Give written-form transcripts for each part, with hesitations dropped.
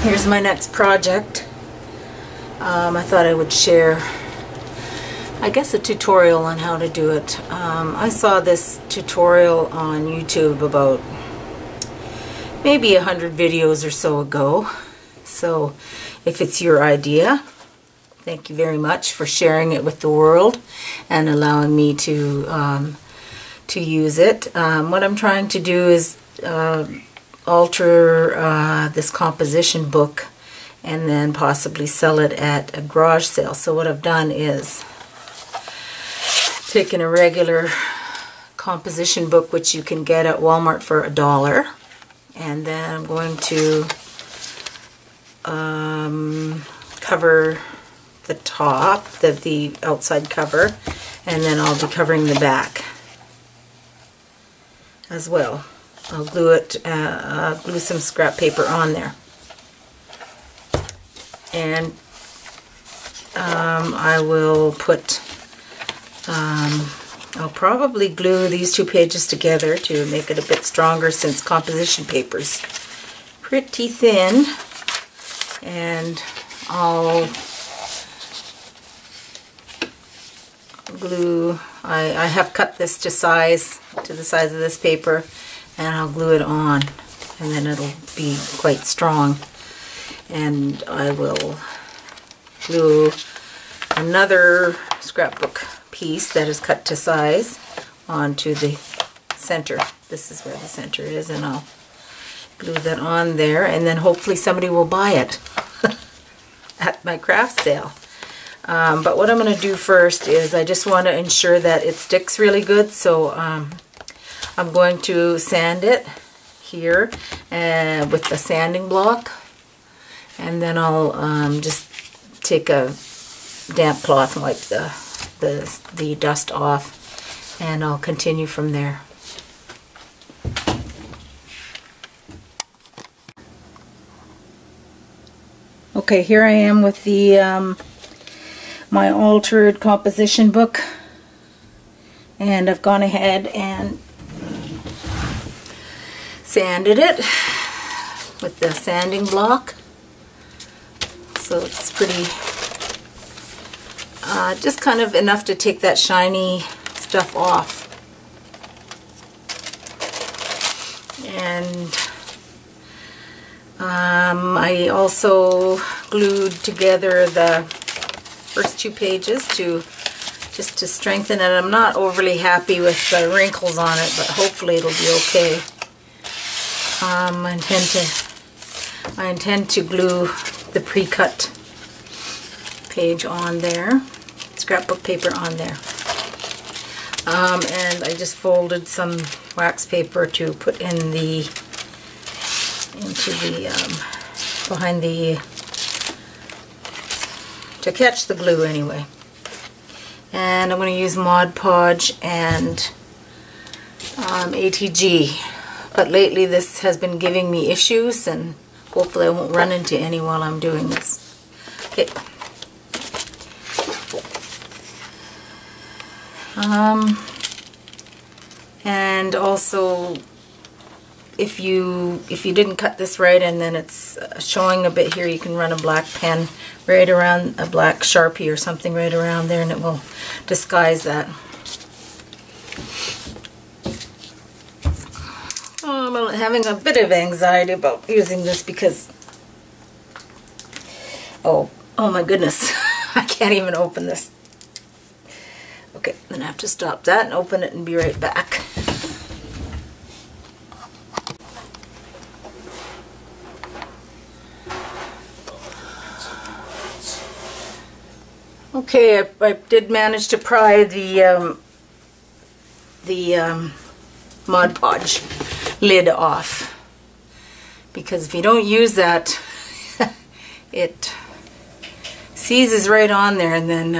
Here's my next project. I thought I would share, I guess, a tutorial on how to do it. I saw this tutorial on YouTube about maybe 100 videos or so ago. So if it's your idea, thank you very much for sharing it with the world and allowing me to use it. What I'm trying to do is alter this composition book and then possibly sell it at a garage sale. So what I've done is taken a regular composition book, which you can get at Walmart for $1, and then I'm going to cover the top, the outside cover, and then I'll be covering the back as well. I'll glue it, glue some scrap paper on there, and I will put, I'll probably glue these two pages together to make it a bit stronger, since composition paper's pretty thin, and I'll glue, I have cut this to the size of this paper, and I'll glue it on, and then it'll be quite strong. And I will glue another scrapbook piece that is cut to size onto the center. This is where the center is, and I'll glue that on there, and then hopefully somebody will buy it at my craft sale. But what I'm going to do first is I just want to ensure that it sticks really good, so I'm going to sand it here with the sanding block, and then I'll just take a damp cloth and wipe the dust off, and I'll continue from there. Okay, here I am with the my altered composition book, and I've gone ahead and sanded it with the sanding block, so it's pretty, just kind of enough to take that shiny stuff off. And I also glued together the first two pages just to strengthen it. I'm not overly happy with the wrinkles on it, but hopefully it'll be okay. I intend to glue the pre-cut page on there, scrapbook paper on there. And I just folded some wax paper to put in behind the, to catch the glue anyway. And I'm going to use Mod Podge and ATG. But lately this has been giving me issues, and hopefully I won't run into any while I'm doing this. Okay. And also, if you didn't cut this right and then it's showing a bit here, you can run a black pen right around, a black Sharpie or something right around there, and it will disguise that. I'm having a bit of anxiety about using this because, oh my goodness, I can't even open this. Okay, then I have to stop that and open it and be right back. Okay, I did manage to pry the Mod Podge lid off, because if you don't use that, it seizes right on there, and then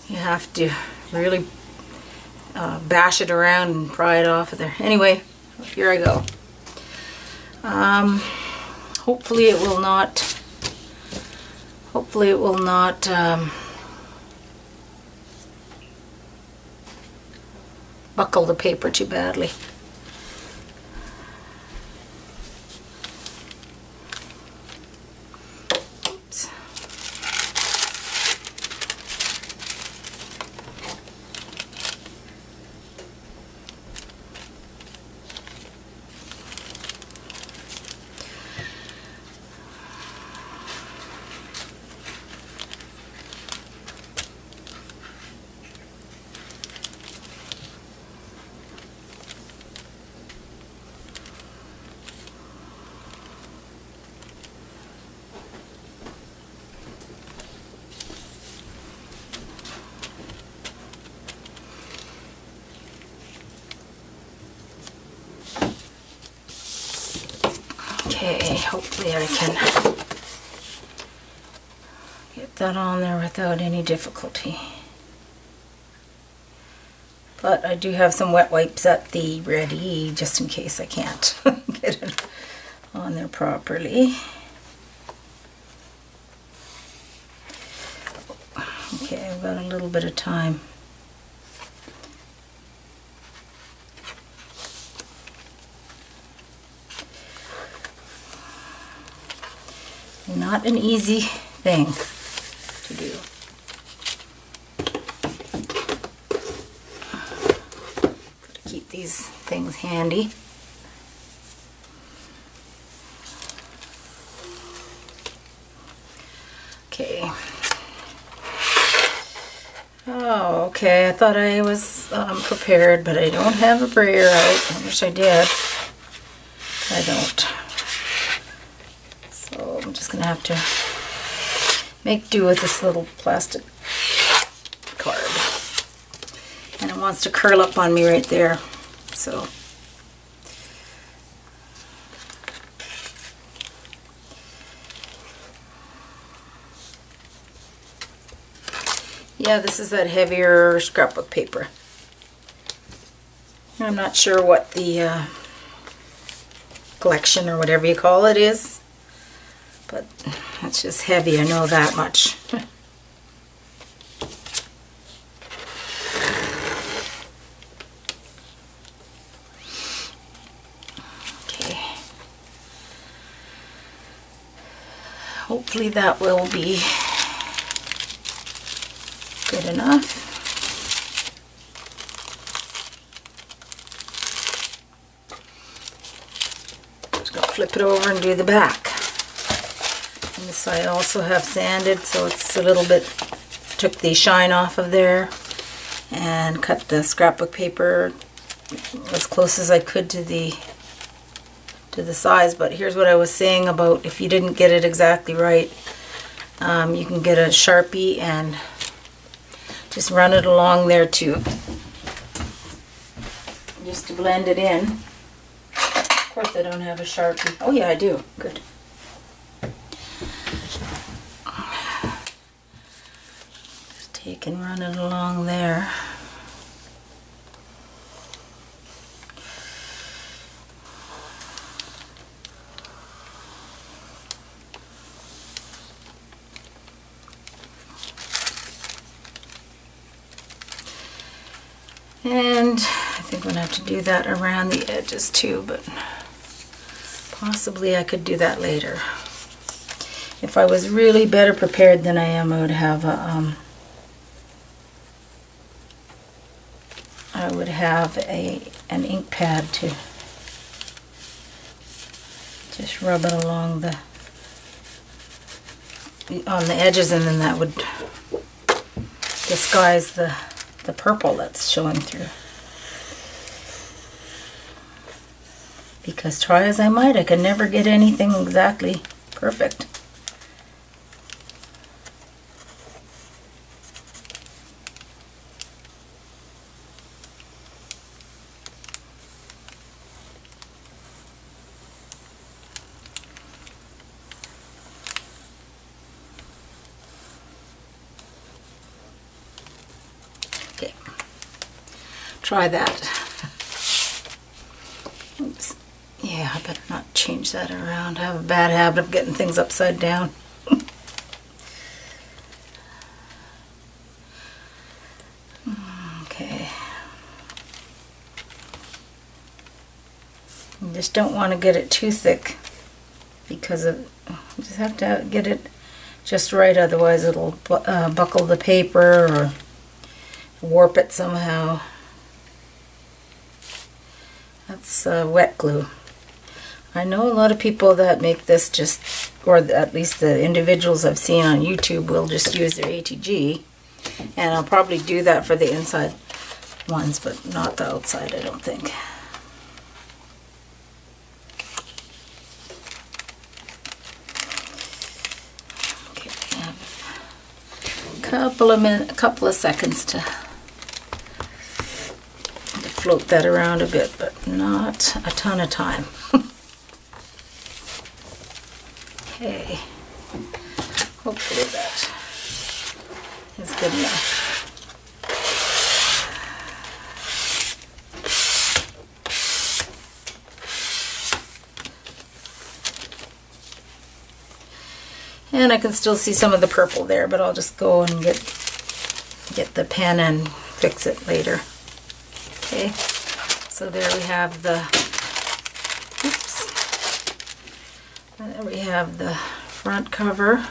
you have to really bash it around and pry it off of there. Anyway, here I go. Hopefully it will not buckle the paper too badly. Okay, hopefully I can get that on there without any difficulty. But I do have some wet wipes at the ready, just in case I can't get it on there properly. Okay, I've got a little bit of time. Not an easy thing to do. Gotta keep these things handy. Okay. Oh, okay. I thought I was prepared, but I don't have a brayer out. I wish I did. I don't. So I'm just going to have to make do with this little plastic card. And it wants to curl up on me right there. So yeah, this is that heavier scrapbook paper. I'm not sure what the collection or whatever you call it is, but it's just heavy, I know that much. Okay. Hopefully that will be good enough. Just gonna flip it over and do the back. And this I also have sanded, so it's a little bit, took the shine off of there and cut the scrapbook paper as close as I could to the size. But here's what I was saying about if you didn't get it exactly right, you can get a Sharpie and just run it along there too, just to blend it in. Of course I don't have a Sharpie. Oh yeah, I do. Good. Just take and run it along there. And I think I'm going to have to do that around the edges too, but possibly I could do that later. If I was really better prepared than I am, I would have an ink pad to just rub it along on the edges, and then that would disguise the purple that's showing through. Because try as I might, I could never get anything exactly perfect. Okay, try that. Oops. Yeah, I better not change that around. I have a bad habit of getting things upside down. Okay. You just don't want to get it too thick, because you just have to get it just right, otherwise it'll buckle the paper or warp it somehow. That's wet glue. I know a lot of people that make this just, or at least the individuals I've seen on YouTube, will just use their ATG, and I'll probably do that for the inside ones, but not the outside, I don't think. Okay, I have a couple of seconds to float that around a bit, but not a ton of time. Okay. Hopefully that is good enough. And I can still see some of the purple there, but I'll just go and get the pen and fix it later. Okay, so there we have the, oops, there we have the front cover.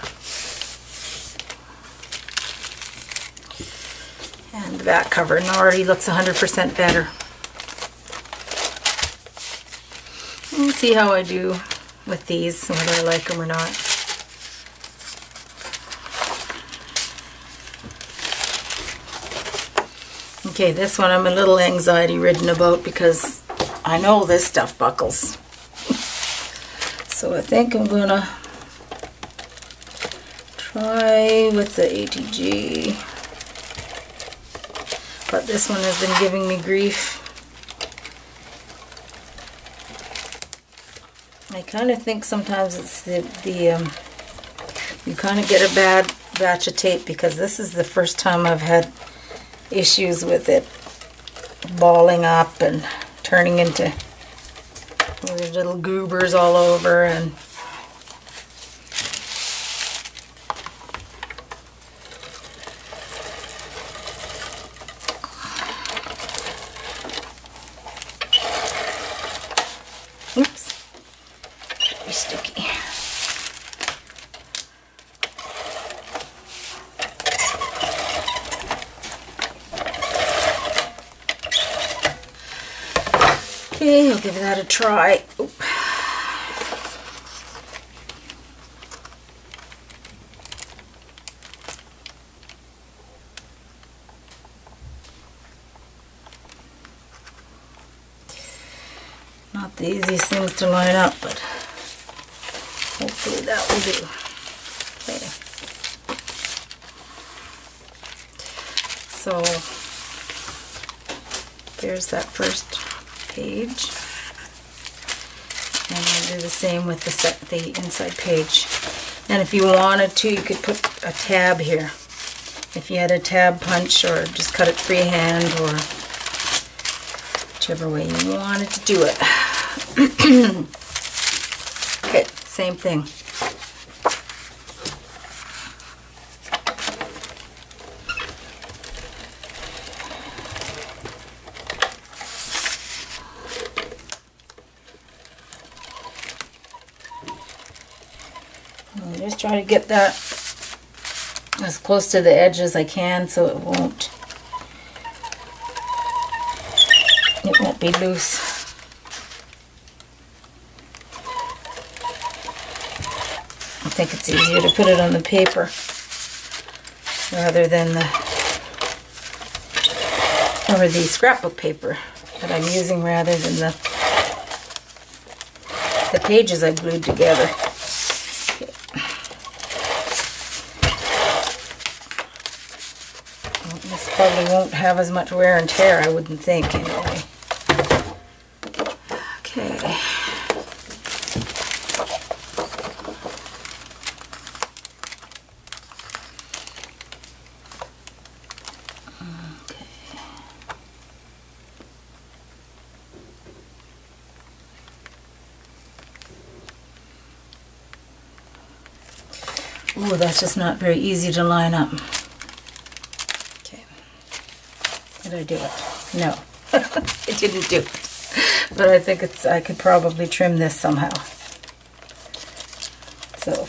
And the back cover, and already looks 100% better. We'll see how I do with these, whether I like them or not. Okay, this one I'm a little anxiety ridden about because I know this stuff buckles. So I think I'm gonna try with the ATG. But this one has been giving me grief. I kind of think sometimes it's you kind of get a bad batch of tape, because this is the first time I've had issues with it balling up and turning into little goobers all over. And oops, very sticky. Okay, I'll give that a try. Oop. Not the easiest things to line up, but hopefully that will do. Okay. So there's that first page, and I'll do the same with the inside page. And if you wanted to, you could put a tab here. If you had a tab punch, or just cut it freehand, or whichever way you wanted to do it. Okay, same thing. And just try to get that as close to the edge as I can, so it won't be loose. I think it's easier to put it on the paper rather than the scrapbook paper that I'm using, rather than the pages I glued together. This probably won't have as much wear and tear, I wouldn't think, anyway. Okay. Oh, that's just not very easy to line up. Okay. Did I do it? No. I didn't do it. But I think I could probably trim this somehow. So,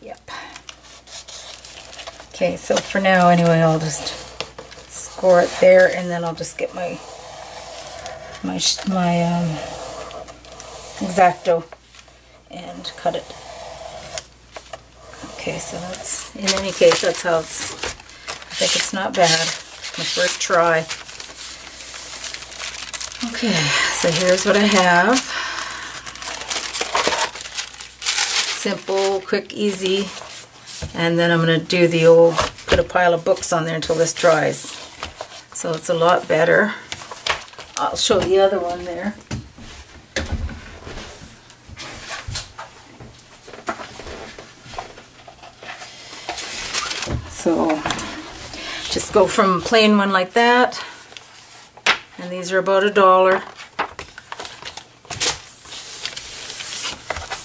yep. Okay, so for now anyway, I'll just score it there, and then I'll just get my X-Acto and cut it. Okay, so that's, in any case, that's how it's, I think it's not bad. My first try. Okay, so here's what I have. Simple, quick, easy. And then I'm going to do the old, put a pile of books on there until this dries. So it's a lot better. I'll show the other one there. So just go from plain one like that, and these are about $1.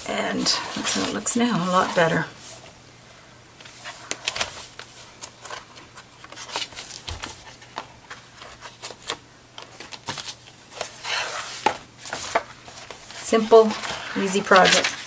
And that's how it looks now, a lot better. Simple, easy project.